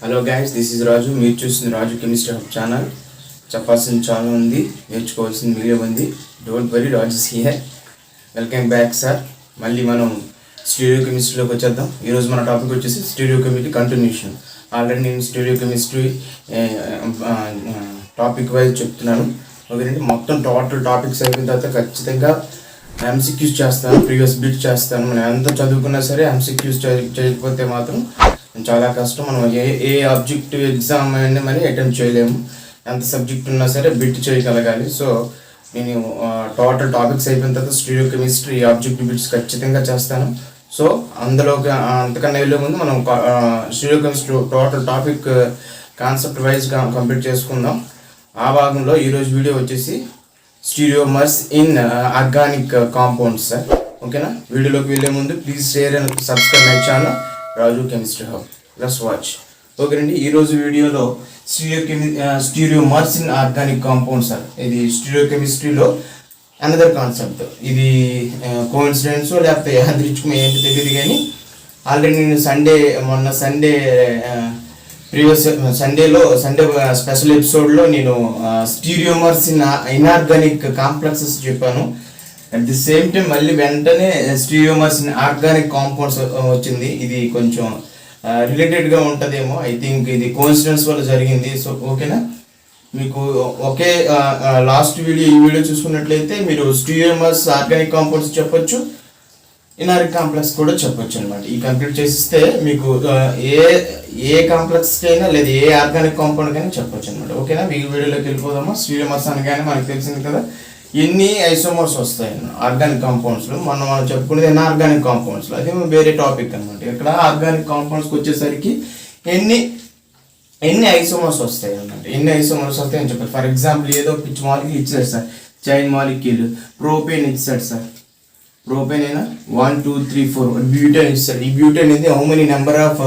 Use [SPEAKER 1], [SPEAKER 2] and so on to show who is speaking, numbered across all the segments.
[SPEAKER 1] Hello guys, this is రాజు. మీరు చూస్తుంది రాజు chemistry hub channel. చెప్పాల్సింది చాలా ఉంది, నేర్చుకోవాల్సింది మీరే ఉంది. Don't worry, Raju here. Welcome back sir. మళ్ళీ మనం స్టీరియో కెమిస్ట్రీలోకి వచ్చేద్దాం. ఈరోజు మన టాపిక్ వచ్చేసి స్టీరియో కెమిస్ట్రీ కంటిన్యూషన్. ఆల్రెడీ నేను స్టీరియో కెమిస్ట్రీ టాపిక్ వైజ్ చెప్తున్నాను. ఓకేనండి, మొత్తం టోటల్ టాపిక్స్ అయిపోయిన తర్వాత ఖచ్చితంగా ఎంసీక్యూస్ చేస్తాను, ప్రీవియస్ బిట్ చేస్తాను. మనం ఎంత చదువుకున్నా సరే ఎంసీక్యూస్ చేయకపోతే మాత్రం చాలా కష్టం. మనం ఏ ఆబ్జెక్టివ్ ఎగ్జామ్ అయినా మరి అటెంప్ట్ చేయలేము. ఎంత సబ్జెక్ట్ ఉన్నా సరే బిట్ చేయగలగాలి. సో నేను టోటల్ టాపిక్స్ అయిపోయిన తర్వాత స్టీరియో కెమిస్ట్రీ ఆబ్జెక్టివ్ బిట్స్ ఖచ్చితంగా చేస్తాను. సో అందులోకి అంతకన్నా వెళ్ళే ముందు మనం stereo chemistry total topic concept wise complete చేసుకుందాం. ఆ భాగంలో ఈరోజు వీడియో వచ్చేసి స్టీరియోమర్స్ ఇన్ ఆర్గానిక్ కాంపౌండ్స్ సార్. ఓకేనా, వీడియోలోకి వెళ్ళే ముందు please share and subscribe my channel Raju chemistry hub. Let's watch. ఓకేనండి, ఈరోజు వీడియోలో స్టీరియోమర్స్ ఇన్ ఆర్గానిక్ కాంపౌండ్స్ సార్. ఇది స్టీరియో కెమిస్ట్రీలో అనదర్ కాన్సెప్ట్. ఇది కోఇన్సిడెన్స్ లేకపోతే యాదృచ్ఛికం ఏంటి తెలియదు, కానీ ఆల్రెడీ నేను మొన్న సండే సండే స్పెషల్ ఎపిసోడ్లో నేను స్టీరియోమర్స్ ఇన్ ఇన్ఆర్గానిక్ కాంప్లెక్సెస్ చెప్పాను. అట్ ది సేమ్ టైం మళ్ళీ వెంటనే స్టీరియోమర్స్ ఇన్ ఆర్గానిక్ కాంపౌండ్స్ వచ్చింది. ఇది కొంచెం రిలేటెడ్గా ఉంటుందేమో. ఐ థింక్ ఇది కోఇన్సిడెన్స్ వల్ల జరిగింది. సో ఓకేనా, మీకు ఒకే లాస్ట్ ఈ వీడియో చూసుకున్నట్లయితే మీరు స్టీరియోమర్స్ ఆర్గానిక్ కాంపౌండ్స్ చెప్పొచ్చు, ఇన్ఆర్గానిక్ కాంప్లెక్స్ కూడా చెప్పొచ్చు అనమాట. ఈ కంప్లీట్ చేసిస్తే మీకు ఏ కాంప్లెక్స్కి అయినా లేదా ఏ ఆర్గానిక్ కాంపౌండ్ కానీ చెప్పొచ్చు అనమాట. ఓకేనా, మీకు వీడియోలోకి వెళ్ళిపోదామా. స్టీరియోమర్స్ అనగానే మనకు తెలిసింది కదా ఎన్ని ఐసోమర్స్ వస్తాయి ఆర్గానిక్ కాంపౌండ్స్లో. మనం చెప్పుకునేది ఇన్ఆర్గానిక్ కాంపౌండ్స్లో, అది వేరే టాపిక్ అనమాట. ఇక్కడ ఆర్గానిక్ కాంపౌండ్స్కి వచ్చేసరికి ఎన్ని ఐసోమర్స్ వస్తాయి అన్నమాట. ఎన్ని ఐసోమర్స్ వస్తాయి అని చెప్పారు. ఫర్ ఎగ్జాంపుల్ ఏదో పిచ్ మాలిక్యూల్ ఇచ్చారు సార్, చైన్ మాలిక్యూల్ ప్రోపేన్ ఇచ్చాడు సార్. ప్రోపేన్ అయినా 1 2 3 4 బ్యూటేన్ ఇస్తాడు. ఈ బ్యూటేన్ అనేది how many number of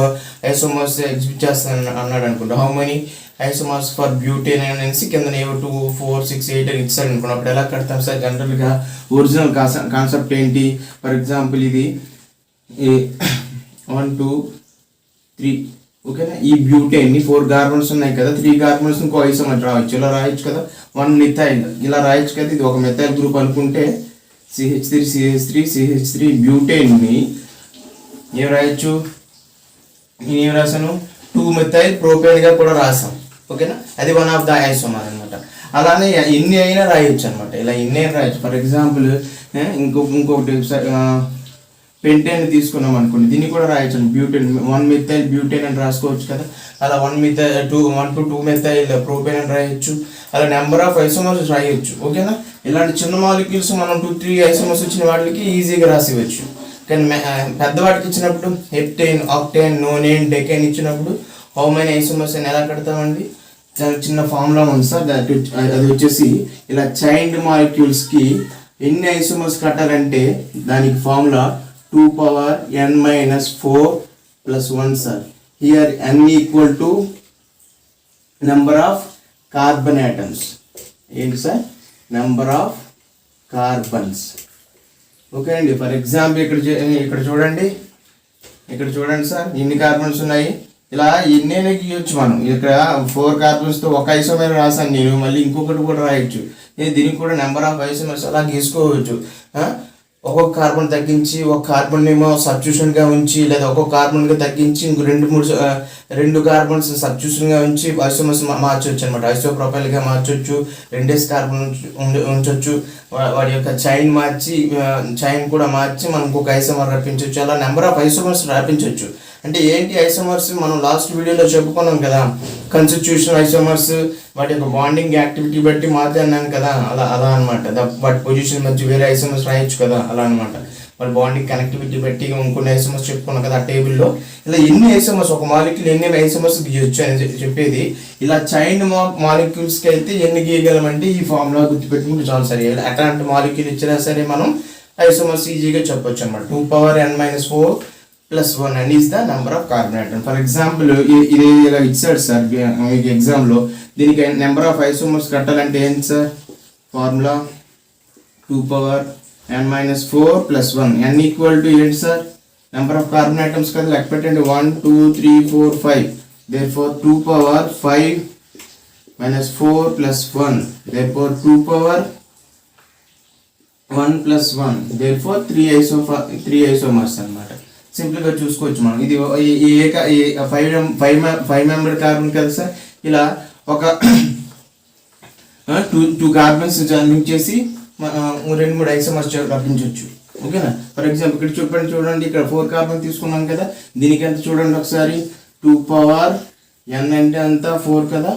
[SPEAKER 1] isomers exhibit చేస్తాను అన్నాడు అనుకుంటా. How many isomers for butane అనేసి కింద 2 4 6 8 అని ఇచ్చాడు అనుకోండి. అప్పుడు ఎలా కడతాం సార్? జనరల్గా ఒరిజినల్ కాన్సెప్ట్ ఏంటి? ఫర్ ఎగ్జాంపుల్ ఇది 1 2 3. ఓకేనా, ఈ బ్యూటేన్ని 4 కార్బన్స్ ఉన్నాయి కదా, 3 కార్బన్స్ ఇంకో ఐసోమర్ రావచ్చు. ఇలా రాయొచ్చు కదా, 1 మిథైల్ ఇలా రాయొచ్చు కదా. ఇది ఒక మిథైల్ గ్రూప్ అనుకుంటే CH3 CH3 CH3 బ్యూటేన్ని ఏం రాయొచ్చు? నేనేం రాశాను? 2 మిథైల్ ప్రోపేన్గా కూడా రాసాం. ఓకేనా, అది వన్ ఆఫ్ ద ఐసోమర్ అనమాట. అలానే ఎన్ని అయినా రాయొచ్చు అనమాట. ఇలా ఎన్ని అయినా రాయొచ్చు. ఫర్ ఎగ్జాంపుల్ ఇంకొకటి పెంటేన్ తీసుకున్నాం అనుకోండి, దీన్ని కూడా రాయొచ్చు. బ్యూటేన్ 1 మిథైల్ బ్యూటేన్ అని రాసుకోవచ్చు కదా. అలా 1 to 2 మిథైల్ ప్రోపేన్ అని రాయొచ్చు. అలా నెంబర్ ఆఫ్ ఐసోమర్స్ రాయొచ్చు. ఓకేనా, ఇలాంటి చిన్న మాలిక్యూల్స్ మనం 2 3 ఐసోమర్స్ వచ్చిన వాటికి ఈజీగా రాసివచ్చు. కానీ పెద్దవాటికి ఇచ్చినప్పుడు హెప్టేన్ ఆక్టేన్ నోనేన్ డెకేన్ ఇచ్చినప్పుడు హౌ మెనీ ఐసోమర్స్ అని ఎలా కడతామండి? చిన్న ఫార్ములా ఉంది సార్. అది వచ్చేసి ఇలా చైన్డ్ మాలిక్యూల్స్కి ఎన్ని ఐసోమర్స్ కట్టాలంటే దానికి formula 2n-4 + 1 sir. Here n equal to number of carbon atoms. ఏంటి sir? Number of carbons. Okay అండి, ఫర్ ఎగ్జాంపుల్ ఇక్కడ చూడండి సార్, ఎన్ని కార్బన్స్ ఉన్నాయి. ఇలా ఎన్నైనా గీయొచ్చు మనం. ఇక్కడ 4 కార్బన్స్తో ఒక ఐసోమర్ రాసాను నేను, మళ్ళీ ఇంకొకటి కూడా రాయొచ్చు. దీనికి కూడా నెంబర్ ఆఫ్ ఐసోమర్స్ అలా గీసుకోవచ్చు. ఒక్కొక్క కార్బన్ తగ్గించి ఒక కార్బన్ ఏమో సబ్స్టిట్యూషన్గా ఉంచి, లేదా ఒక్కొక్క కార్బన్గా తగ్గించి ఇంకో 2 కార్బన్స్ సబ్స్టిట్యూషన్గా ఉంచి ఐసోమర్స్ మార్చవచ్చు అనమాట. ఐసోప్రొపైల్గా మార్చవచ్చు, 2 కార్బన్ ఉంచవచ్చు. వాడి యొక్క చైన్ కూడా మార్చి మనం ఇంకొక ఐసోమర్ రప్పించవచ్చు. అలా నెంబర్ ఆఫ్ ఐసోమర్స్ రప్పించవచ్చు. అంటే ఏంటి ఐసోమర్స్? మనం లాస్ట్ వీడియోలో చెప్పుకున్నాం కదా, కన్స్టిట్యూషన్ ఐసోమర్స్ వాటి యొక్క బాండింగ్ యాక్టివిటీ బట్టి మాత్రం అన్నాను కదా. అలా అనమాట. వాటి పొజిషన్ మధ్య వేరే ఐసోమర్స్ రాయొచ్చు కదా, అలా అనమాట. వాటి బాండింగ్ కనెక్టివిటీ బట్టి ఇంకొన్ని ఐసోమర్స్ చెప్పుకున్నాం కదా ఆ టేబుల్లో. ఇలా ఎన్ని ఐసోమర్స్, ఒక మాలిక్యూల్ ఎన్ని ఐసోమర్స్ గీయొచ్చు అని చెప్పేది. ఇలా చైన్ మాలిక్యూల్స్కి అయితే ఎన్ని గీయగలమంటే ఈ ఫార్ములా గుర్తుపెట్టుకుంటే చాలా సరే. అట్లాంటి మాలిక్యూల్ ఇచ్చినా సరే మనం ఐసోమర్స్ ఈజీగా చెప్పొచ్చు అనమాట. 2n-4 + 1 and is the number of carbon atom. For example ఇది ఇలా ఇచ్చాడు సార్ మీకు ఎగ్జామ్లో. దీనికి నెంబర్ ఆఫ్ ఐసోమర్స్ కట్టాలంటే ఏంటి sir? Formula 2n-4 + 1. n equal to ఏంటి sir? Number of carbon atoms కదా, లెక్క పెట్టండి. 1 2 3 4 5. therefore 2 power 5 minus 4 plus 1, therefore 2 power 1 plus 1, therefore 3 isomers అన్నమాట. సింపుల్గా చూసుకోవచ్చు మనం. ఇది ఫైవ్ మెంబర్ కార్బన్ కదా సార్. ఇలా ఒక టూ కార్బన్స్ లింక్ చేసి 2-3 ఐసోమర్స్ రప్పించవచ్చు. ఓకేనా. ఫర్ ఎగ్జాంపుల్ ఇక్కడ చూడండి ఇక్కడ 4 కార్బన్ తీసుకున్నాం కదా, దీనికి ఎంత చూడండి ఒకసారి. 2 పవర్ n అంటే అంత 4 కదా,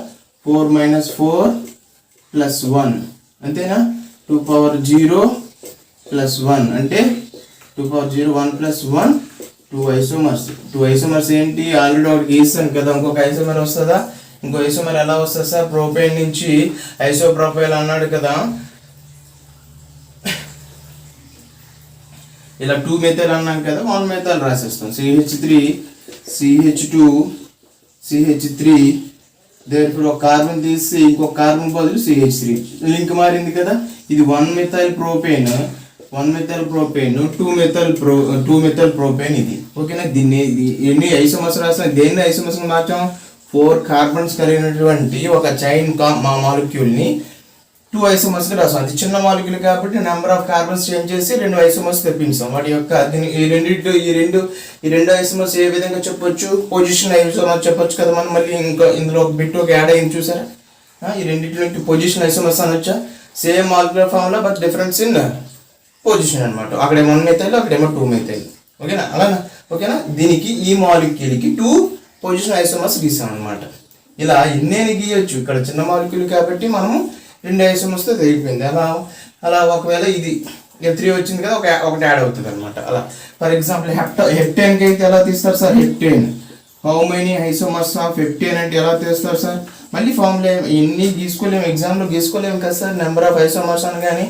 [SPEAKER 1] 4 minus 4 plus 1 అంతేనా. 2 పవర్ 0 plus 1 అంటే 2 పవర్ 0 1 plus 1 2 ఐసోమర్స్. 2 ఐసోమర్స్ ఏంటి ఆల్రెడీ ఒకటి గీస్తాను కదా, ఇంకొక ఐసోమర్ వస్తుందా? ఇంకో ఐసోమర్ ఎలా వస్తుంది సార్? ప్రోపైన్ నుంచి ఐసోప్రోపైల్ అన్నాడు కదా, ఇలా 2 మెథైల్ అన్నాం కదా, 1 మెథైల్ రాసేస్తాం. CH2CH3 దేర్ఫోర్ ఒక కార్బన్ తీసి ఇంకొక కార్బన్ బదులు CH3 లింక్ మారింది కదా. ఇది 1 మెథైల్ ప్రోపేన్ 2 మెథైల్ ప్రోపేన్ ఇది. ఓకేనా. దీన్ని ఎన్ని ఐసోమర్స్ రాసిన, దేన్ని ఐసోమర్స్ మార్చాం? 4 కార్బన్స్ కలిగినటువంటి ఒక చైన్ మాలిక్యూల్ని 2 ఐసోమర్స్గా రాసాం. అది చిన్న మాలిక్యూల్ కాబట్టి నెంబర్ ఆఫ్ కార్బన్స్ చేంజ్ చేసి 2 ఐసోమర్స్ తెప్పించాం. వాటి యొక్క ఈ రెండు ఐసోమర్స్ ఏ విధంగా చెప్పొచ్చు? పొజిషన్ ఐసోమర్ చెప్పొచ్చు కదా మనం. మళ్ళీ ఇంకా ఇందులో ఒక బిట్ ఒక యాడ్ అయింది చూసారా. ఈ రెండింటి పొజిషన్ ఐసోమర్స్ అనొచ్చా? Same molecular formula but difference in position అనమాట. అక్కడేమో 1 మెథైల్, అక్కడేమో 2 మెథైల్. ఓకేనా. అలానా. ఓకేనా. దీనికి ఈ మాలిక్యూల్కి 2 పొజిషన్ ఐసోమర్స్ గీసాం అనమాట. ఇలా ఎన్నేని గీయొచ్చు. ఇక్కడ చిన్న మాలిక్యూల్ కాబట్టి మనము 2 ఐసోమర్స్తో తెలిగిపోయింది. అలా ఒకవేళ ఇది F3 వచ్చింది కదా, ఒకటి యాడ్ అవుతుంది అనమాట. అలా ఫర్ ఎగ్జాంపుల్ హెప్టేన్కి అయితే ఎలా తీస్తారు sir? Heptane how many isomers of heptane అంటే ఎలా తీస్తారు సార్? మళ్ళీ ఫార్ములా ఇన్ని గీసుకోలేము, ఎగ్జామ్లో గీసుకోలేము కదా సార్. నెంబర్ ఆఫ్ ఐసోమర్స్ అని కానీ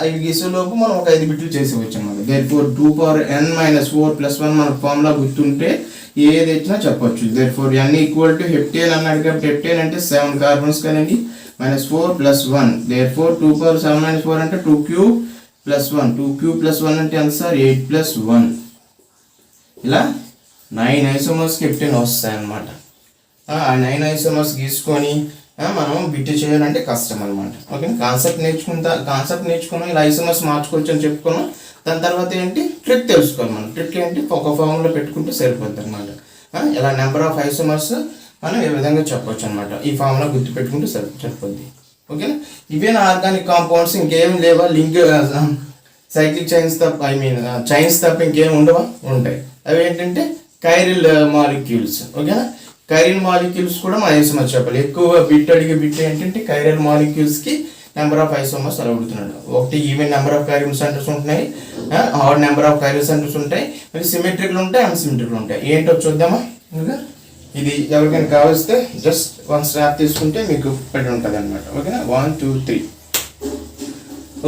[SPEAKER 1] ఇవి గీసేలోపు మనం ఒక 5 బిట్లు చేసేవచ్చు అనమాట. Therefore 2 power n minus 4 plus 1 మనకు ఫార్ములా గుర్తుంటే ఏది వచ్చినా చెప్పొచ్చు. Therefore n equal to heptane అన్నాడు కాబట్టి హెప్టేన్ అంటే 7 కార్బన్స్ కదండి, minus 4 plus 1, therefore 2 power 7 minus 4 అంటే 2 cube plus 1, 2 cube plus 1 అంటే ఎంత సార్? 8 plus 1. ఇలా 9 ఐసోమర్స్కి హెప్టేన్ వస్తాయి అన్నమాట. ఆ 9 ఐసోమర్స్ గీసుకొని మనం బిట్ చేయాలంటే కష్టం అనమాట. ఓకే. కాన్సెప్ట్ నేర్చుకున్నాం, ఇలా ఐసోమర్స్ మార్చుకోవచ్చు అని చెప్పుకున్నాం. దాని తర్వాత ఏంటి ట్రిక్ తెలుసుకోవాలి మనం. ట్రిక్ ఏంటి? ఒక ఫార్ములా పెట్టుకుంటే సరిపోద్ది అనమాట. ఇలా నెంబర్ ఆఫ్ ఐసోమర్స్ మనం ఏ విధంగా చెప్పొచ్చు అనమాట. ఈ ఫార్ములా గుర్తు పెట్టుకుంటే సరిపోద్ది. ఓకేనా. ఇవేనా ఆర్గానిక్ కాంపౌండ్స్? ఇంకేం లేవా? లింక్ సైక్లిక్ చైన్స్ తప్ప చైన్స్ తప్ప ఇంకేం ఉండవా? ఉంటాయి. అవి ఏంటంటే కైరిల్ మాలిక్యూల్స్. ఓకేనా. కైరిల్ మాలిక్యూల్స్ కూడా మన ఐసోమర్స్ చెప్పాలి. ఎక్కువ అడిగే బిట్ ఏంటంటే కైరిల్ మాలిక్యూల్స్కి నెంబర్ ఆఫ్ ఐసోమర్స్ అలా అడుగుతున్నాడు. ఒకటి ఈవెన్ నెంబర్ ఆఫ్ కైరిల్ సెంటర్స్ ఉంటున్నాయి, ఆడ్ నెంబర్ ఆఫ్ కైరిల్ సెంటర్స్ ఉంటాయి, మరి సిమెట్రికల్ ఉంటాయి, అన్సిమెట్రికల్ ఉంటాయి. ఏంటో చూద్దామా? ఇంకా ఇది ఎవరికైనా కావలిస్తే జస్ట్ 1 స్నాప్ తీసుకుంటే మీకు పెట్టి ఉంటుంది అనమాట. ఓకేనా. 1 2 3.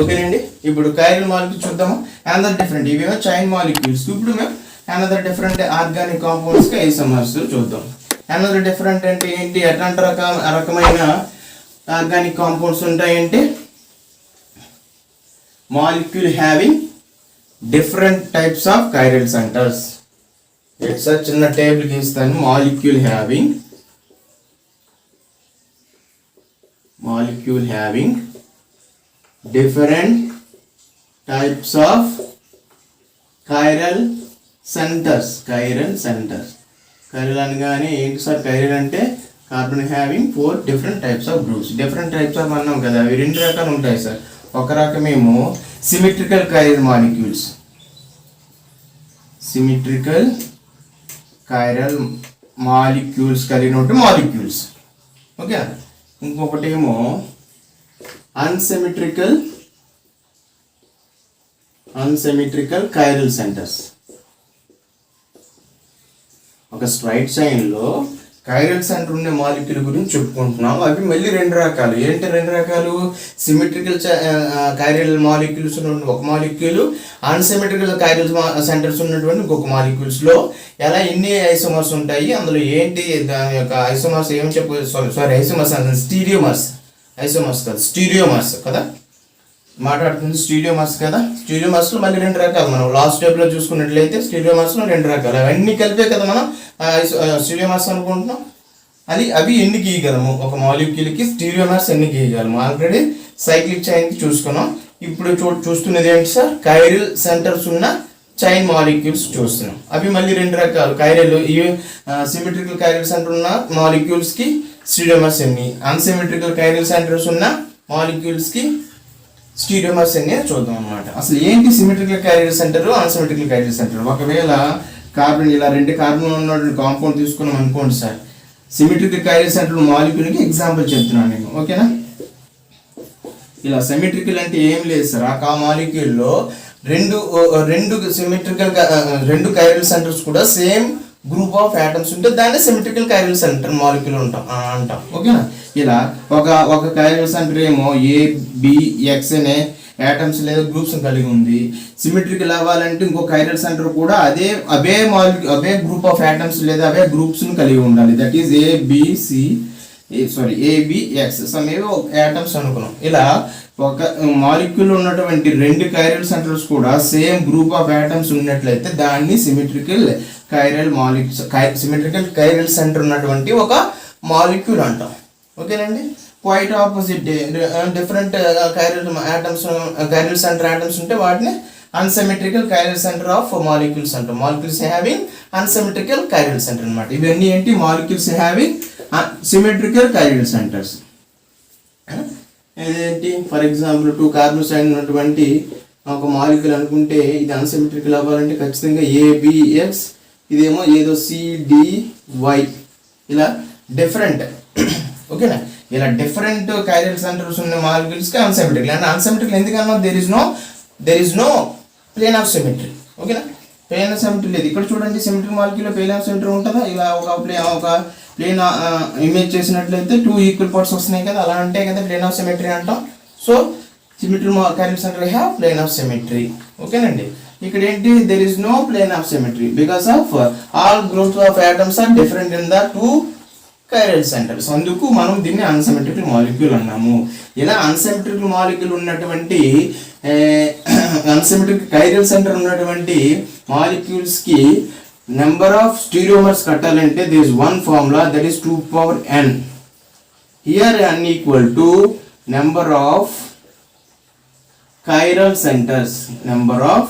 [SPEAKER 1] ఓకేనండి. ఇప్పుడు కైరిల్ మాలిక్యూల్స్ చూద్దాము. అనదర్ డిఫరెంట్, ఇవేమో చైన్ మాలిక్యూల్స్. ఇప్పుడు మేము అనదర్ డిఫరెంట్ ఆర్గానిక్ కాంపౌండ్స్కి ఐసోమర్స్ చూద్దాం. అనదర్ డిఫరెంట్ అంటే ఏంటి? ఎట్లాంటి రకమైన ఆర్గానిక్ కాంపౌండ్స్ ఉంటాయంటే molecule having different types of chiral centres. It's చిన్న టేబుల్ గీస్తాను. Molecule having different types of chiral centres. Chiral అనగానే ఏంటి సార్? కైరల్ అంటే carbon having 4 different types of groups. Different types of అన్నాం కదా, అవి 2 రకాలు ఉంటాయి సార్. ఒక రకమేమో symmetrical chiral molecules, symmetrical chiral molecules కలిగినట్టు మాలిక్యూల్స్. ఓకే. ఇంకొకటి ఏమో అన్సిమెట్రికల్ కైరల్ సెంటర్స్. ఒక స్ట్రైట్ చైన్లో కైరల్ సెంటర్ ఉండే మాలిక్యూల్ గురించి చెప్పుకుంటున్నాం. అవి మళ్ళీ 2 రకాలు. ఏంటి 2 రకాలు? సిమెట్రికల్ కైరల్ మాలిక్యూల్స్ ఉన్నటువంటి ఒక మాలిక్యూల్, అన్సిమెట్రికల్ కైరల్ సెంటర్స్ ఉన్నటువంటి ఇంకొక మాలిక్యూల్స్లో ఎలా ఎన్ని ఐసోమర్స్ ఉంటాయి, అందులో ఏంటి దాని యొక్క ఐసోమర్స్ ఏమని ఐసోమర్స్ అంటే స్టీరియోమర్స్. ఐసోమర్స్ కాదు, స్టీరియోమర్స్ కదా. మాట్లాడుతుంది స్టీరియోమర్స్ కదా. స్టీరియోమర్స్లో మళ్ళీ రెండు రకాలు, మనం లాస్ట్ స్టెప్లో చూసుకున్నట్లయితే స్టీరియోమర్స్లో రెండు రకాలు, అవన్నీ కలిపే కదా మనం స్టీరియోమర్స్ అనుకుంటున్నాం. అవి ఎన్ని గీయగలము, ఒక మాలిక్యూల్కి స్టీరియోమర్స్ ఎన్ని గీయగలము ఆల్రెడీ సైక్లిక్ చైన్కి చూసుకున్నాం. ఇప్పుడు చూస్తున్నది ఏంటి సార్, కైరల్ సెంటర్స్ ఉన్న చైన్ మాలిక్యూల్స్ చూస్తున్నాం. అవి మళ్ళీ రెండు రకాలు, కైరల్ ఇవి సిమెట్రికల్ కైరల్ సెంటర్ ఉన్న మాలిక్యూల్స్కి స్టీరియోమర్స్ ఎన్ని, అన్సిమెట్రికల్ కైరల్ సెంటర్స్ ఉన్న మాలిక్యూల్స్కి స్టీరియోమర్స్ ఎన్ని చూద్దాం అనమాట. అసలు ఏంటి symmetrical chiral centre, unsymmetrical chiral centre? ఒకవేళ కార్బన్ ఇలా రెండు కార్బన్ ఉన్న కాంపౌండ్ తీసుకున్నాం అనుకోండి సార్, సిమెట్రికల్ కైరల్ సెంటర్ మాలిక్యూల్కి ఎగ్జాంపుల్ చెప్తున్నాను నేను, ఓకేనా. ఇలా సిమెట్రికల్ అంటే ఏం లేదు సార్, ఆ మాలిక్యూల్లో రెండు సిమెట్రికల్ రెండు కైరల్ సెంటర్స్ కూడా సేమ్ గ్రూప్ ఆఫ్ ఆటమ్స్ ఉంటే దాన్ని సిమెట్రికల్ కైరల్ సెంటర్ మాలిక్యూల్ అంటాం, ఓకేనా. ఇలా ఒక కైరల్ సెంటర్ ఏమో ABX అనే ఆటమ్స్ లేదా గ్రూప్స్ కలిగి ఉంది. సిమెట్రికల్ అవ్వాలంటే ఇంకో కైరల్ సెంటర్ కూడా అవే గ్రూప్ ఆఫ్ ఆటమ్స్ లేదా అవే గ్రూప్స్ కలిగి ఉండాలి. దట్ ఈస్ ABX సమేవో ఆటమ్స్ అనుకున్నాం. ఇలా ఒక మాలిక్యూల్ ఉన్నటువంటి రెండు కైరల్ సెంటర్స్ కూడా సేమ్ గ్రూప్ ఆఫ్ ఆటమ్స్ ఉన్నట్లయితే దాన్ని సిమెట్రికల్ కైరల్ సెంటర్ ఉన్నటువంటి ఒక మాలిక్యూల్ అంటాం, ఓకేనండి. Quite opposite different chiral centre atoms ఉంటే వాటిని unsymmetrical chiral centre of molecules అంటాం. Molecules having unsymmetrical chiral centre అనమాట. ఇవన్నీ ఏంటి, molecules having symmetrical chiral centres. ఇదేంటి, ఫర్ ఎగ్జాంపుల్ 2 కార్బన్స్ ఉన్నటువంటి ఒక మాలిక్యూల్ అనుకుంటే ఇది అన్సిమెట్రికల్ అవ్వాలంటే ఖచ్చితంగా ABX, ఇదేమో ఏదో CDY, ఇలా డిఫరెంట్, ఓకేనా. ఇలా డిఫరెంట్ కైరల్ సెంటర్స్ ఉన్న మాలిక్యూల్స్కి అన్సిమెట్రికల్. అండ్ అన్సిమెట్రికల్ ఎందుకన్నా there is no plane of symmetry, ఓకేనా. ప్లేన్ ఆఫ్ సిమెట్రీ లేదు. ఇక్కడ చూడండి, సిమెట్రిక్ మాలిక్యూల్లో ప్లేన్ ఆఫ్ సిమెట్రీ ఉంటుందా? ఇలా ఒక ప్లేన్ ఇమేజ్ చేసినట్లయితే 2 ఈక్వల్ పార్ట్స్ వస్తున్నాయి కదా, అలా అంటే కదా ప్లేన్ ఆఫ్ సిమెట్రీ అంటాం. So symmetry chiral centre have plane of symmetry, ఓకేనండి. ఇక్కడ ఏంటి, there is no plane of symmetry because of all groups of atoms are different in the 2 chiral centres. అందుకు మనం దీన్ని అన్సిమెట్రికల్ మాలిక్యూల్ అన్నాము. ఇలా unsymmetrical molecule ఉన్నటువంటి అన్సిమెట్రికల్ కైరల్ సెంటర్ ఉన్నటువంటి మాలిక్యూల్స్కి నెంబర్ ఆఫ్ స్టీరియోమర్స్ కట్టాలంటే there is one formula, that is 2 power n. Here n equal to number of chiral centers, number of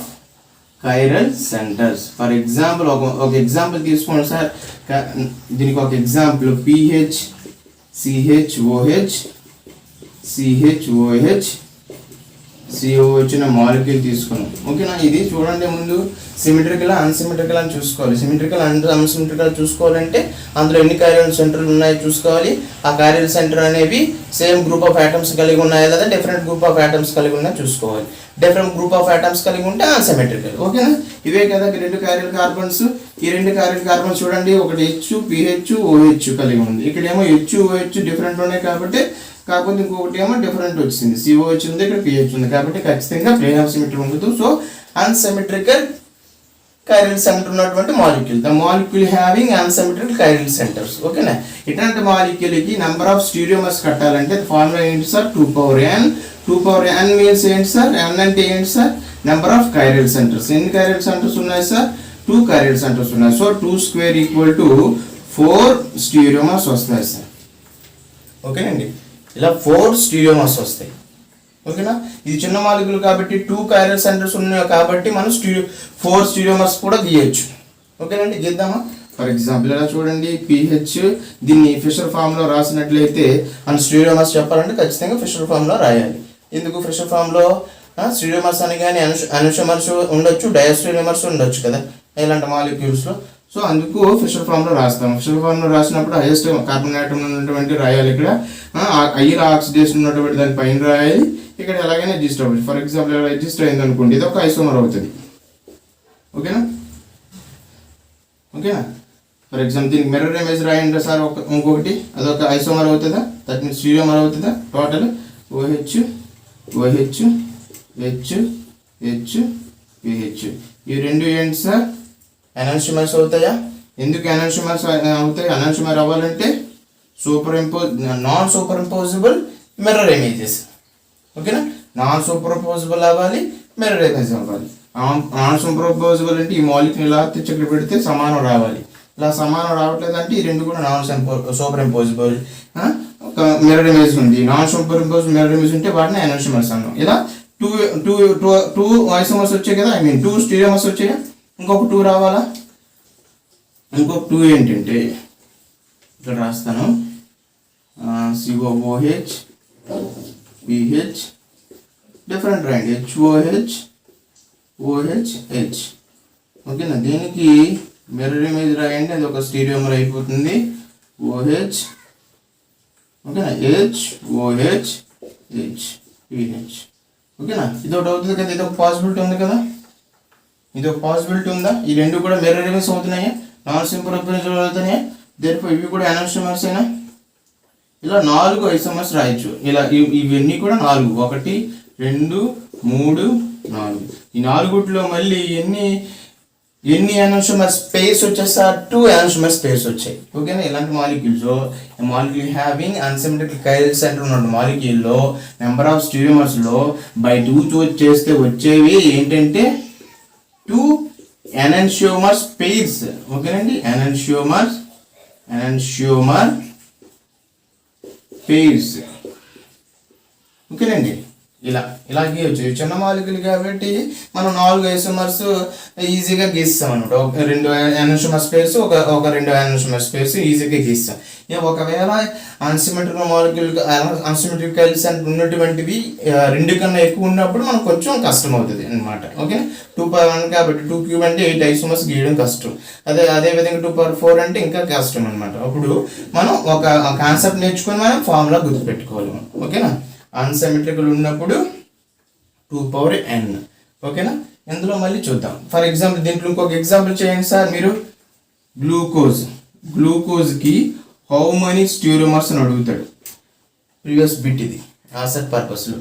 [SPEAKER 1] chiral centers. For example, ఒక example తీసుకోండి sir, దీనికి ఒక example PH CHOH COH అనే molecule తీసుకున్నాం, ఓకేనా. ఇది చూడండి, ముందు సిమెట్రికల్ అన్సిమెట్రికల్ అని చూసుకోవాలి. సిమెట్రికల్ అండ్ అన్సిమెట్రికల్ చూసుకోవాలంటే అందులో ఎన్ని కైరల్ సెంటర్లు ఉన్నాయో చూసుకోవాలి. ఆ కైరల్ సెంటర్ అనేవి సేమ్ గ్రూప్ ఆఫ్ ఆటమ్స్ కలిగి ఉన్నాయా లేదా డిఫరెంట్ గ్రూప్ ఆఫ్ ఆటమ్స్ కలిగి ఉన్నాయో చూసుకోవాలి. డిఫరెంట్ గ్రూప్ ఆఫ్ ఆటమ్స్ కలిగి ఉంటే అన్సిమెట్రికల్, ఓకేనా. ఇవే కదా రెండు కైరల్ కార్బన్స్. ఈ రెండు కైరల్ కార్బన్స్ చూడండి, ఒకటి H PH OH కలిగి ఉంది. ఇక్కడేమో H OH డిఫరెంట్ ఉన్నాయి కాకపోతే ఇంకొకటి ఏమో డిఫరెంట్ వచ్చింది, COH ఉంది, ఇక్కడ PH ఉంది, కాబట్టి ఖచ్చితంగా ప్లేన్ ఆఫ్ సిమెట్రీ ఉండదు. సో అన్సిమెట్రికల్ కైరల్ సెంటర్ ఉన్నటువంటి molecule, the molecule having unsymmetrical chiral centres, ఓకేనా. ఇట్లాంటి మాలిక్యూల్కి నెంబర్ ఆఫ్ స్టీరియోమర్స్ కట్టాలంటే ఫార్ములా ఏంటి sir, 2 power n. 2 power n means ఏంటి సార్, n అంటే ఏంటి sir, number of chiral centres. ఎన్ని కైరల్ సెంటర్స్ ఉన్నాయి సార్, 2 కైరల్ సెంటర్స్ ఉన్నాయి. సో 2 square ఈక్వల్ టు 4 స్టీరియోమర్స్ వస్తాయి సార్, ఓకేనండి. ఇలా 4 స్టీరియోమర్స్ వస్తాయి, ఓకేనా. ఇది చిన్న మాలిక్యూల్ కాబట్టి 2 కైరల్ సెంటర్స్ ఉన్నాయి కాబట్టి మనం 4 స్టీరియోమర్స్ కూడా గీయచ్చు, ఓకేనండి. గీద్దామా? ఫర్ ఎగ్జాంపుల్ ఇలా చూడండి, PH దీన్ని ఫిషర్ ఫామ్లో రాసినట్లయితే అండ్ స్టీరియోమర్స్ చెప్పాలంటే ఖచ్చితంగా ఫిషర్ ఫామ్లో రాయాలి. ఎందుకు ఫిషర్ ఫామ్లో స్టీరియోమర్స్ అని కానీ అనుషమర్స్ ఉండొచ్చు, డయాస్టీరియోమర్స్ ఉండొచ్చు కదా ఇలాంటి మాలిక్యూల్స్లో. సో అందుకు ఫిషర్ ఫామ్లో రాస్తాం. ఫిషర్ ఫామ్లో రాసినప్పుడు హైయెస్ట్ కార్బన్ ఆటమ్ ఉన్నటువంటి రాయాలి. ఇక్కడ ఐల్ ఆక్సిడేషన్ ఉన్నటువంటి దాని పైన రాయాలి. ఇక్కడ ఎలాగైనా రిజిస్టర్ అవ్వచ్చు. ఫర్ ఎగ్జాంపుల్ ఇలా రిజిస్టర్ అయింది అనుకోండి, ఇది ఒక ఐసోమర్ అవుతుంది, ఓకేనా. ఫర్ ఎగ్జాంపుల్ దీనికి మిర్రర్ ఇమేజ్ రాయండి సార్, ఇంకొకటి అదొక ఐసోమర్ అవుతుందా, దట్ మీన్స్ స్టీరియోమర్ అవుతుందా. టోటల్ OH PH ఈ రెండు ఏంటి సార్, ఎనాన్షిమర్స్ అవుతాయా? ఎందుకు ఎనాన్షిమర్స్ అవుతాయి? ఎనాన్షిమర్ అవ్వాలంటే non super impossible mirror images, ఓకేనా. నాన్ సూపర్పోజబుల్ అవ్వాలి, మిర్రర్ ఇమేజ్ అవ్వాలి. నాన్ సూపర్పోజబుల్ అంటే ఈ మాలిక్యూల్ ఇలా తెచ్చి పెడితే సమానం రావాలి. ఇలా సమానం రావట్లేదంటే ఈ రెండు కూడా నాన్ సూపర్ ఇంపోజిబుల్. ఒక మిర్రర్ ఇమేజ్ ఉంది, non super impose mirror image ఉంటే వాటిని ఎనాన్షిమర్స్ అన్నాం. ఇలా two two two two isomers వచ్చాయి కదా, టూ స్టీరియోమర్స్ వచ్చాయి. ఇంకొక టూ రావాలా? ఇంకొక టూ ఏంటంటే ఇక్కడ రాస్తాను, COOH PH డిఫరెంట్ రాయండి, HOH OH. ఓకేనా, దీనికి మిర్రర్ ఇమేజ్ రాయండి, అది ఒక స్టీరియోమర్ అయిపోతుంది. OH ఓకేనా, HOH PH. ఓకేనా, ఇది ఒకటి అవుతుంది కదా, ఇది ఒక పాసిబిలిటీ ఉంది కదా, ఇది ఒక పాసిబిలిటీ ఉందా? ఈ రెండు కూడా మిర్రర్ ఇమేజ్ అవుతున్నాయా, నాన్ సూపర్పోజిబుల్ అవుతున్నాయా? దేనిపై ఇవి కూడా ఎనాన్షిమర్స్ అయినా. ఇలా 4 ఐసోమర్స్ రాయొచ్చు. ఇలా ఇవన్నీ కూడా 4, 1 2 3 4. ఈ 4 మళ్ళీ ఎన్ని ఎనాన్షిమర్ స్పేస్ వచ్చేసారి 2 ఎనాన్షిమర్ స్పేస్ వచ్చాయి. ఓకేనా, ఇలాంటి molecules molecule having unsymmetrical chiral centre ఉన్న మాలిక్యూల్లో నెంబర్ ఆఫ్ స్టీరియోమర్స్లో బై 2 చేస్తే వచ్చేవి ఏంటంటే 2 ఎనాన్షియోమర్ స్పేస్. ఓకేనండి, ఎనాన్షియోమర్ పేర్స్. ఓకేనండి, ఇలా గీయచ్చు. చిన్న మాలిక్యూల్ కాబట్టి మనం 4 ఐసోమర్స్ ఈజీగా గీస్తాం అనమాట. ఒక 2 ఎనాన్షిమర్ స్పేస్, ఒక 2 ఎనాన్షిమర్ స్పేస్ ఈజీగా గీస్తాం. ఒకవేళ unsymmetrical molecule unsymmetrical chiral centre ఉన్నటువంటివి 2 కన్నా ఎక్కువ ఉన్నప్పుడు మనకు కొంచెం కష్టం అవుతుంది అనమాట. ఓకే, 2/1 కాబట్టి 2 క్యూబ్ అంటే 8 ఐసోమర్స్ గీయడం కష్టం. అదే విధంగా 2/4 అంటే ఇంకా కష్టం అనమాట. అప్పుడు మనం ఒక కాన్సెప్ట్ నేర్చుకొని మనం ఫార్ములా గుర్తుపెట్టుకోవాలి. ఓకేనా, అన్సిమెట్రికల్ ఉన్నప్పుడు 2/n. ఓకేనా, ఇందులో మళ్ళీ చూద్దాం. ఫర్ ఎగ్జాంపుల్ దీంట్లో ఇంకొక ఎగ్జాంపుల్ చేయండి సార్ మీరు. గ్లూకోజ్కి హౌ మెనీ స్టీరియోమర్స్ అని అడుగుతాడు. ప్రీవియస్ బిట్ ఇది ఆసెట్ పర్పస్లో.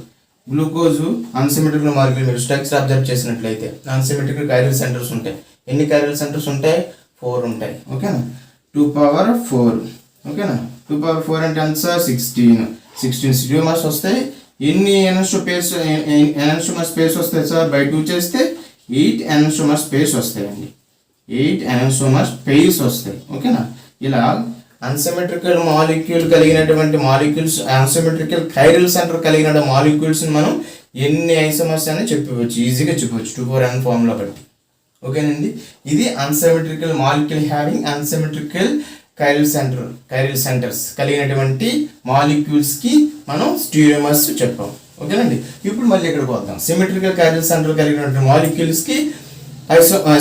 [SPEAKER 1] గ్లూకోజ్ అన్సిమెట్రికల్ మాలిక్యూల్ మీరు స్ట్రక్చర్ అబ్జర్వ్ చేసినట్లయితే అన్సిమెట్రికల్ కైరల్ సెంటర్స్ ఉంటాయి. ఎన్ని కైరల్ సెంటర్స్ ఉంటాయి? 4 ఉంటాయి. ఓకేనా, 2/4. ఓకేనా, 2/4 అంటే ఎంత సార్? 16 స్టీరియోమర్స్ వస్తాయి. ఎన్ని ఎనాన్షిమర్ స్పేస్ వస్తాయి సార్? బై 2 చేస్తే 8 ఎనాన్షిమర్ స్పేస్ వస్తాయండి. 8 ఎనాన్షిమర్ స్పేస్ వస్తాయి. ఓకేనా, ఇలా అన్సిమెట్రికల్ మాలిక్యూల్ కలిగినటువంటి మాలిక్యూల్స్, అన్సిమెట్రికల్ కైరల్ సెంటర్ కలిగిన మాలిక్యూల్స్ మనం ఎన్ని ఐసోమర్స్ అని చెప్పవచ్చు, ఈజీగా చెప్పవచ్చు 2/n ఫార్ములా బట్టి. ఓకేనండి, ఇది unsymmetrical molecule having unsymmetrical chiral centres కలిగినటువంటి మాలిక్యూల్స్ కి మనం స్టీరియోమర్స్ చెప్పాం. ఓకేనండి, ఇప్పుడు మళ్ళీ ఇక్కడికి వద్దాం. సిమెట్రికల్ కైరల్ సెంటర్ కలిగినటువంటి మాలిక్యూల్స్ కి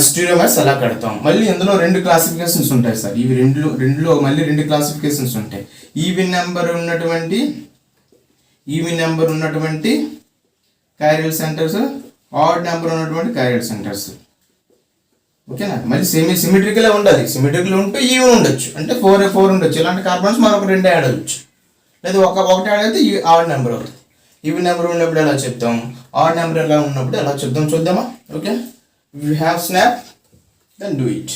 [SPEAKER 1] స్టీరియోమర్స్ ఎలా కడతాం. మళ్ళీ ఇందులో 2 క్లాసిఫికేషన్స్ ఉంటాయి సార్. ఇవి రెండులో మళ్ళీ 2 క్లాసిఫికేషన్స్ ఉంటాయి. ఈవెన్ నెంబర్ ఉన్నటువంటి కైరల్ సెంటర్స్, ఆడ్ నెంబర్ ఉన్నటువంటి కైరల్ సెంటర్స్. ఓకేనా, మళ్ళీ సిమెట్రికల్ ఉండాలి. సిమెట్రికల్ ఉంటూ ఈవెన్ ఉండొచ్చు, అంటే 4 ఉండొచ్చు. ఇలాంటి కార్బన్స్ మరొక 2 యాడ్ అవ్వచ్చు, లేదా ఒకటి యాడ్ అయితే ఆడ్ నెంబర్ అవుతుంది. ఈవెన్ నెంబర్ ఉన్నప్పుడు ఎలా చెప్తాం, ఆడ్ నెంబర్ ఎలా ఉన్నప్పుడు ఎలా చెప్తాం చూద్దామా. Okay, if you have snap then do it.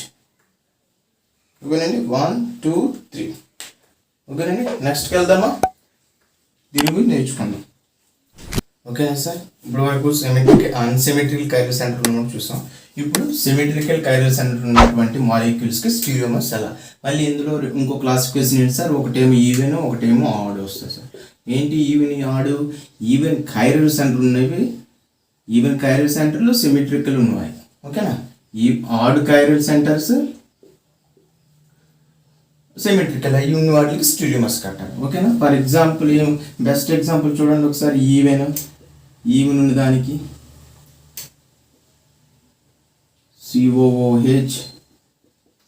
[SPEAKER 1] ఓకేనండి, 1 2 3. ఓకేనండి, నెక్స్ట్కి వెళ్దామా, దీని గురించి నేర్చుకుందాం. ఓకేనా సార్, ఇప్పుడు వరకు అన్సిమెట్రికల్ కైరల్ సెంటర్ ఉన్నప్పుడు చూసాం. ఇప్పుడు సిమెట్రికల్ కైరల్ సెంటర్ ఉన్నటువంటి మాలిక్యూల్స్కి స్టీరియోమర్స్ ఎలా. మళ్ళీ ఇందులో ఇంకో క్లాసిఫికేషన్ ఏంటి సార్, ఒకటేమో ఈవెన్, ఒకటేమో ఆడ్ వస్తుంది సార్. ఏంటి even, odd? Even chiral centre ఉన్నవి, ఈవెన్ కైరల్ సెంటర్లు సిమెట్రికల్ ఉన్నాయి. ఓకేనా, ఈ ఆడ్ కైరల్ సెంటర్స్ సిమెట్రికల్ అయ్యి ఉన్న వాటికి స్టీరియోమర్స్ కట్టాలి. ఓకేనా, ఫర్ ఎగ్జాంపుల్ బెస్ట్ ఎగ్జాంపుల్ చూడండి ఒకసారి. ఈవెన్ ఉన్న దానికి COOH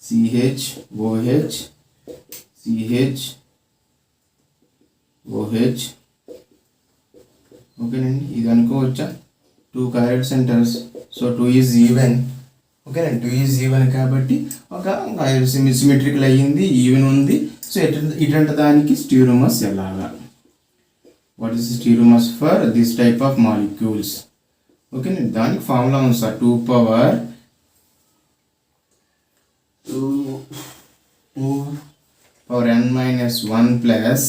[SPEAKER 1] CHOH CHOH. ఓకేనండి, ఇది అనుకోవచ్చా 2 chiral centres. So 2 is even. ఓకేనండి, 2 ఈజ్ ఈవెన్ కాబట్టి ఒక సిమెట్రికల్ అయ్యింది, ఈవెన్ ఉంది. సో ఇటువంటి దానికి స్టీరియోమర్స్ ఎలాగా, what is stereomers for this type of molecules. ఓకేనండి, దానికి ఫార్ములా ఉంది sir, 2/n - 1 +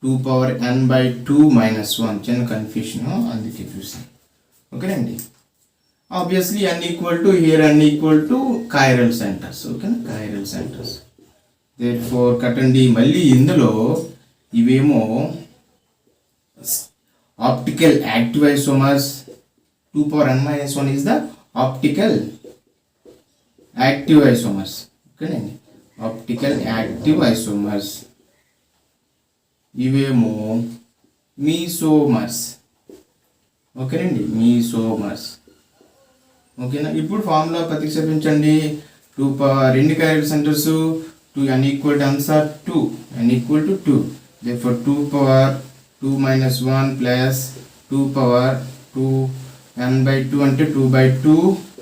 [SPEAKER 1] 2 power n by 2 minus 1 చిన్న కన్ఫ్యూషన్ అందుకే చూసాను ఓకేనండి obviously n equal to hear n equal to chiral centres ఓకేనా కైరల్ సెంటర్స్ దేర్ఫోర్ కట్టండి మళ్ళీ ఇందులో ఇవేమో optical active isomers 2 power n minus 1 is the optical active isomers ఓకేనండి optical active isomers ఇవేమో మీసోమర్స్ ఓకేనండి మీసోమర్స్ ఓకేనా ఇప్పుడు ఫార్ములా ప్రతిక్షేపించండి 2 పవర్ ఎన్ని chiral centres 2 n equal to answer 2 n equal to 2 therefore 2 power 2 minus 1 plus 2 power 2 n by 2 అంటే 2 by 2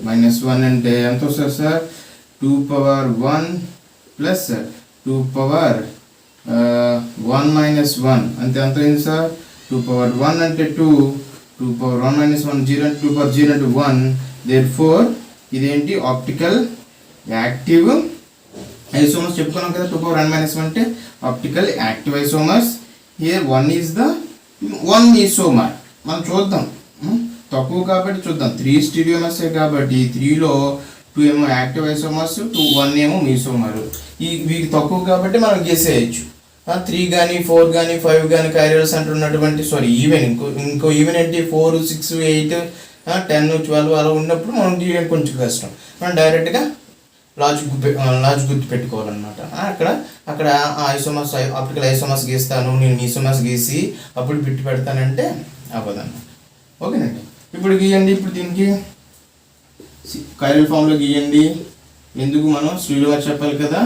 [SPEAKER 1] minus 1 అంటే ఎంత వస్తుంది sir 2 power 1 plus 2 power 1 minus 1 అంటే ఎంత అయింది సార్ 2 power 1 అంటే 2 power 1 minus 1 0 అంటే 2 power 0 అంటే 1 therefore ఇదేంటి ఆప్టికల్ యాక్టివ్ ఐసోమర్స్ చెప్పుకున్నాం కదా 2 power n minus 1 అంటే optical active isomers here 1 is the 1 mesomer మనం చూద్దాం తక్కువ కాబట్టి చూద్దాం 3 స్టీరియోమర్స్ కాబట్టి 3 లో 2 ఏమో యాక్టివ్ ఐసోమర్స్ 1 ఏమో మీసోమర్ ఈ వీకి తక్కువ కాబట్టి మనం గెసేయచ్చు 3 కానీ 4 కానీ 5 కానీ కైరల్ సెంటర్ ఉన్నటువంటి సారీ ఈవెన్ ఇంకో ఈవెన్ ఏంటి 4 6 8 10 12 అలా ఉన్నప్పుడు మనం గీయడం కొంచెం కష్టం మనం డైరెక్ట్గా లాజిక్ గుర్తు పెట్టుకోవాలన్నమాట అక్కడ ఐసోమర్స్ ఆప్టికల్ ఐసోమర్స్ గీస్తాను నేను మీసోమర్స్ గీసి అప్పుడు బిట్టు పెడతానంటే అవ్వదన్నమాట ఓకేనండి ఇప్పుడు గీయండి ఇప్పుడు దీనికి కైరల్ ఫామ్లో గీయండి ఎందుకు మనం స్టీరియోగా చెప్పాలి కదా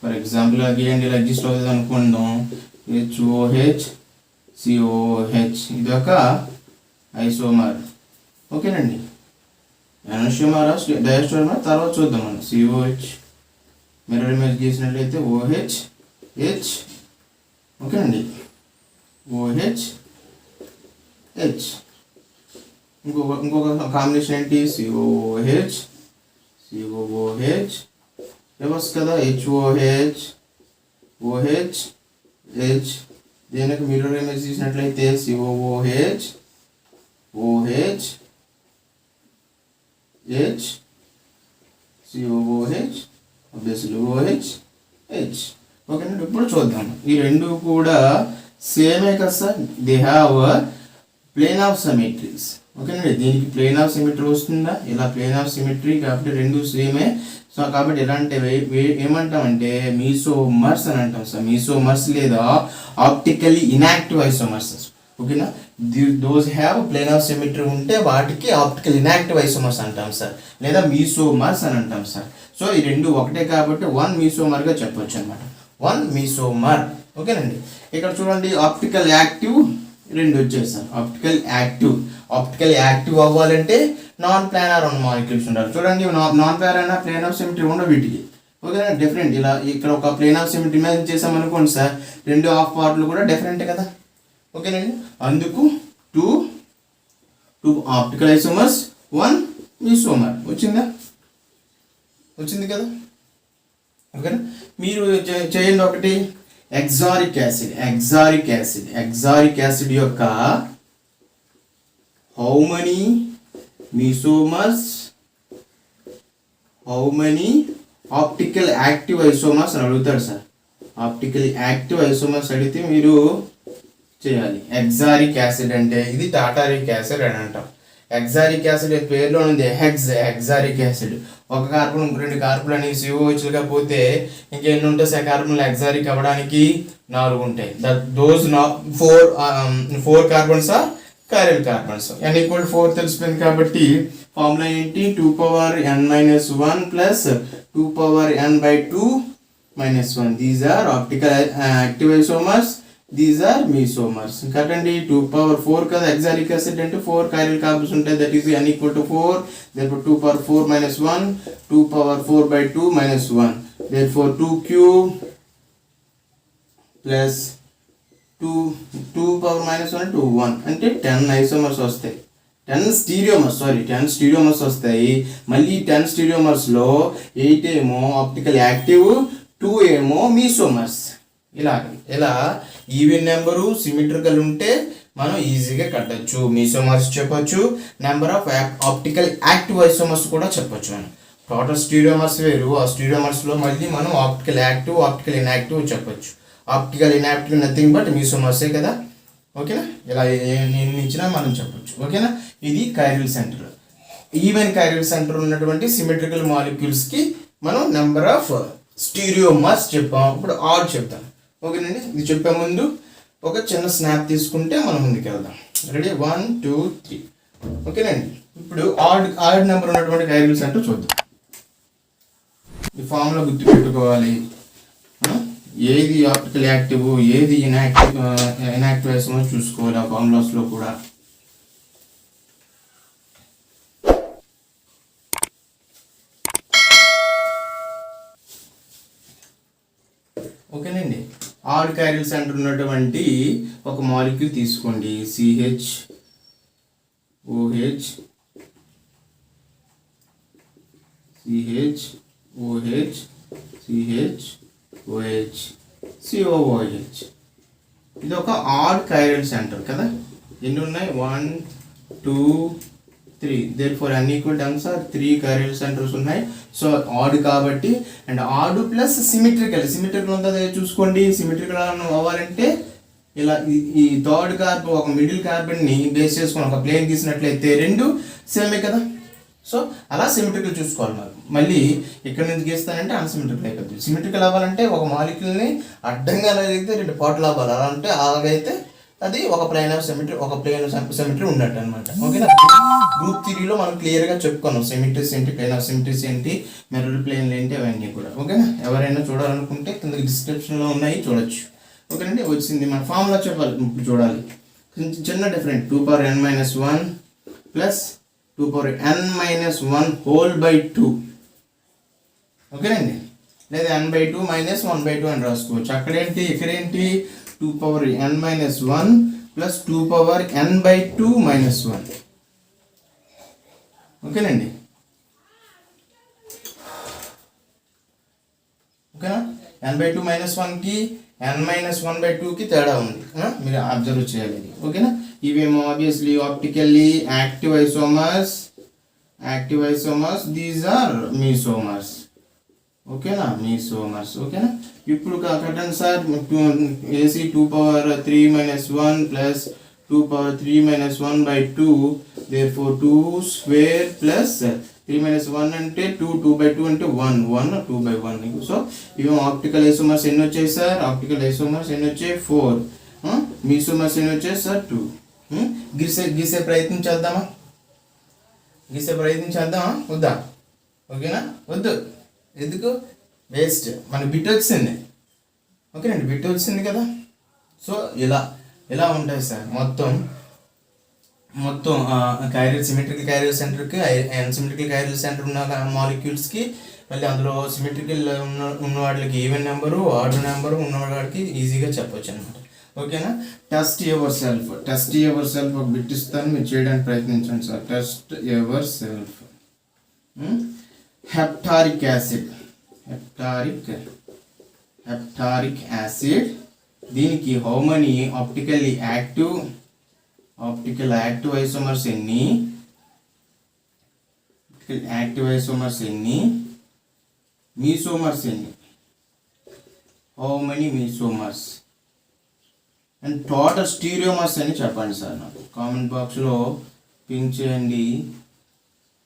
[SPEAKER 1] ఫర్ ఎగ్జాంపుల్ గీయండి ఇలా ఎగ్జిస్ట్ అవుతుంది అనుకుందాం HOH COH ఇది ఒక ఐసోమర్ ఓకేనండి ఎనోషియోమర్ డయాస్టోమర్ తర్వాత చూద్దాం మనం COH మిర్రర్ ఇమేజ్ గీసినట్లయితే OH H ఓకేనండి OH H ఇంకొక కాంబినేషన్ ఏంటి COOH ఏమొస్తుంది కదా HOH OH H దీనికి మిర్రర్ ఇమేజ్ తీసినట్లయితే COOH OH H COOH obviously OH H ఓకేనండి ఇప్పుడు చూద్దాం ఈ రెండు కూడా సేమే కదా sir they have plane of symmetries ఓకేనండి దీనికి ప్లేన్ ఆఫ్ సిమెట్రీ వస్తుందా ఇలా ప్లేన్ ఆఫ్ సిమెట్రీ కాబట్టి రెండు సేమే సో కాబట్టి ఎలాంటి ఏమంటామంటే మీసోమర్స్ అని అంటాం సార్ మీసోమర్స్ లేదా ఆప్టికల్లీ ఇన్యాక్టివ్ ఐసోమర్స్ ఓకేనా those have plane of symmetry ఉంటే వాటికి ఆప్టికల్ ఇన్యాక్టివ్ ఐసోమర్స్ అంటాం సార్ లేదా మీసోమర్స్ అని అంటాం సార్ సో ఈ రెండు ఒకటే కాబట్టి 1 మీసోమర్గా చెప్పొచ్చు అనమాట 1 మీసోమర్ ఓకేనండి ఇక్కడ చూడండి ఆప్టికల్ యాక్టివ్ రెండు వచ్చేసారు ఆప్టికల్ యాక్టివ్ అవ్వాలంటే నాన్ ప్లానార్ ఉన్న మాలిక్యూల్స్ ఉండాలి చూడండి non planar plane of symmetry ఉండవు వీటికి ఓకేనా డిఫరెంట్ ఇలా ఇక్కడ ఒక ప్లేన్ ఆఫ్ సిమెట్రీ ఇమాజిన్ చేసామనుకోండి సార్ రెండు హాఫ్ పార్ట్లు కూడా డిఫరెంట్ కదా ఓకేనండి అందుకు 2 ఆప్టికల్ ఐసోమర్స్ 1 మీసోమర్ వచ్చింది కదా ఓకేనా మీరు చేయండి ఒకటి ఎగ్జారిక్ యాసిడ్ యొక్క how many mesomers how many optical active isomers అని అడుగుతాడు సార్ ఆప్టికల్ యాక్టివ్ ఐసోమర్స్ అడిగితే మీరు చేయాలి ఎగ్జారిక్ యాసిడ్ అంటే ఇది టాటారిక్ యాసిడ్ అని అంటాం ఎగ్జారిక్ యాసిడ్ పేరులో ఉంది ఎగ్జారిక్ యాసిడ్ ఒక కార్బన్ 2 కార్బన్లు అనేవి COHలుగా పోతే ఇంకెన్ని ఉంటాయి సార్ కార్బన్లు ఎగ్జారిక్ అవ్వడానికి 4 ఉంటాయి those 4 carbons are chiral carbons n equal 4 తెలిసిపోయింది కాబట్టి ఫార్ములా ఏంటి 2 power n minus 1 plus 2 power n by 2 minus 1 these are optical active isomers these are mesomers కదండి 2 power 4 కదా ఎగ్జారిక్ యాసిడ్ అంటే 4 కైరల్ కార్బన్స్ ఉంటాయి that is n equal to 4 therefore 2 power 4 minus 1 2 power 4 by 2 minus 1 therefore 2 cube plus 2 power minus 1 to 1 అంటే 10 isomers వస్తాయి 10 స్టీరియోమర్స్ వస్తాయి మళ్ళీ 10 స్టీరియోమర్స్ లో 8 ఏమో ఆప్టికల్ యాక్టివ్ 2 ఏమో మీసోమర్స్ ఇలా ఈవెన్ నెంబరు సిమెట్రికల్ ఉంటే మనం ఈజీగా కట్టచ్చు. మీసోమర్స్ చెప్పొచ్చు, number of optical active isomers కూడా చెప్పొచ్చు. మనం టోటల్ స్టీరియోమర్స్ వేరు, ఆ స్టీరియోమర్స్లో మళ్ళీ మనం ఆప్టికల్ యాక్టివ్, ఆప్టికల్ ఇన్యాక్టివ్ చెప్పొచ్చు. ఆప్టికల్ ఇన్యాక్టివ్ నథింగ్ బట్ మీసోమర్సే కదా. ఓకేనా, ఇలా ఎన్ని ఇచ్చినా మనం చెప్పొచ్చు. ఓకేనా, ఇది chiral centre. Even chiral centre ఉన్నటువంటి సిమెట్రికల్ మాలిక్యూల్స్కి మనం నెంబర్ ఆఫ్ స్టీరియోమర్స్ చెప్పాం. ఇప్పుడు ఆడ్ చెప్తాం. ఓకేనండి, ఇది చెప్పే ముందు ఒక చిన్న స్నాప్ తీసుకుంటే మనం ముందుకు వెళ్దాం. రెడీ, 1 2 3. ఓకేనండి, ఇప్పుడు ఆడ్ నెంబర్ ఉన్నటువంటి కైరల్ సెంటర్ చూద్దాం. ఈ ఫామ్లో గుర్తుపెట్టుకోవాలి, ఏది ఆప్టికల్ యాక్టివ్, ఏది ఇన్యాక్టివ్ ఐసోమర్ చూసుకోవాలి ఆ ఫార్ములాస్లో కూడా. ఓకేనండి, ఆడ్ కైరల్ సెంటర్ ఉన్నటువంటి ఒక మాలిక్యూల్ తీసుకోండి. CHOH COOH. ఇది ఒక ఆడ్ కైరల్ సెంటర్ కదా. ఎన్ని ఉన్నాయి? 1 2 3. దేర్ఫోర్ అన్ని equal terms are 3 chiral centres ఉన్నాయి. సో ఆడ్ కాబట్టి, అండ్ ఆడ్ ప్లస్ సిమెట్రికల్ ఉందా చూసుకోండి. సిమెట్రికల్ అవ్వాలంటే ఇలా ఈ థర్డ్ కార్బన్, ఒక మిడిల్ కార్బన్ని బేస్ చేసుకొని ఒక ప్లేన్ తీసినట్లయితే రెండు సేమే కదా. సో అలా సిమెట్రికల్ చూసుకోవాలి. మళ్ళీ ఇక్కడ నుంచి గీస్తానంటే అన్సిమెట్రికల్ అయిపోతుంది. సిమెట్రికల్ అవ్వాలంటే ఒక మాలిక్యూల్ని అడ్డంగా అయితే రెండు పార్ట్లు అవ్వాలి. అలా అంటే అలాగైతే అది ఒక ప్లేన్ ఆఫ్ సిమెట్రీ, ఒక ప్లేన్ సిమెట్రీ ఉన్నట్టు అనమాట. ఓకేనా, గ్రూప్ థియరీలో మనం క్లియర్గా చెప్పుకున్నాం సిమెట్రీస్ ఏంటి, ప్లేన్ ఆఫ్ సిమెట్రీస్ ఏంటి, మిర్రర్ ప్లేన్లు ఏంటి, అవన్నీ కూడా. ఓకేనా, ఎవరైనా చూడాలనుకుంటే కింద డిస్క్రిప్షన్లో ఉన్నాయి, చూడొచ్చు. ఓకేనండి, వచ్చింది మన ఫార్ములా చెప్పాలి. ఇప్పుడు చూడాలి, చిన్న డిఫరెంట్. 2n-1 plus 2n-1/2. ఓకేనండి, లేదా n/2 - 1/2 అని రాసుకోవచ్చు. అక్కడేంటి, ఇక్కడేంటి 2n-1 ప్లస్ 2n/2 - 1. ఓకేనండి, ఓకేనా. n/2 - 1కి n-1/2కి తేడా ఉంది, మీరు అబ్జర్వ్ చేయాలి. ఓకేనా, ఇవేమో obviously optically active isomers, these are mesomers. ఓకేనా, మీసోమర్స్. ఓకేనా, ఇప్పుడు కట్టండి sir. AC 2^3 - 1 plus 2^3 - 1/2. therefore 2 square plus 3 - 1 అంటే 2, 2/2 అంటే 1, 2/1. సో ఇవి ఆప్టికల్ ఐసోమర్స్ ఎన్ని వచ్చాయి సార్? ఆప్టికల్ ఐసోమర్స్ ఎన్ని వచ్చాయి? 4. మీసోమర్స్ ఎన్ని వచ్చాయి సార్? 2. గీసే ప్రయత్నం చేద్దామా? వద్దా? ఓకేనా, వద్దు. ఎందుకు? వేస్ట్, మనకి బిట్ వచ్చింది. ఓకేనండి, బిట్ వచ్చింది కదా. సో ఇలా ఉంటాయి సార్ మొత్తం సిమెట్రికల్ కైరల్ సెంటర్కి, అన్సిమెట్రికల్ కైరల్ సెంటర్ ఉన్న మాలిక్యూల్స్కి, మళ్ళీ అందులో సిమెట్రికల్ ఉన్న వాటికి ఈవెన్ నెంబరు, ఆడ్ నెంబరు ఉన్న వాటికి ఈజీగా చెప్పొచ్చు అనమాట. ఓకేనా, టెస్ట్ యువర్ సెల్ఫ్ ఒక బిట్ ఇస్తాను, మీరు చేయడానికి ప్రయత్నించండి సార్. Test yourself. హెప్టారిక్ యాసిడ్, దీనికి how many optical active isomers ఎన్ని, మీసోమర్స్ ఎన్ని, how many mesomers, and total stereomers అని చెప్పండి సార్. నాకు కామెంట్ బాక్స్లో పింక్ చేయండి,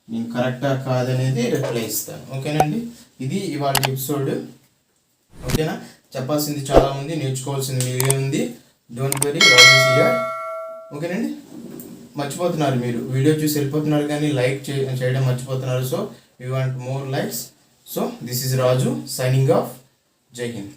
[SPEAKER 1] నేను కరెక్టా కాదనేది రిప్లై ఇస్తాను. ఓకేనండి, ఇది ఇవాళ ఎపిసోడ్. ఓకేనా, చెప్పాల్సింది చాలా ఉంది, నేర్చుకోవాల్సింది మీరే ఉంది. Don't worry, Raju here. ఓకేనండి, మర్చిపోతున్నారు మీరు, వీడియో చూసి వెళ్ళిపోతున్నారు కానీ లైక్ చేయడం మర్చిపోతున్నారు. So we want more likes. So this is Raju signing off. జై హింద్.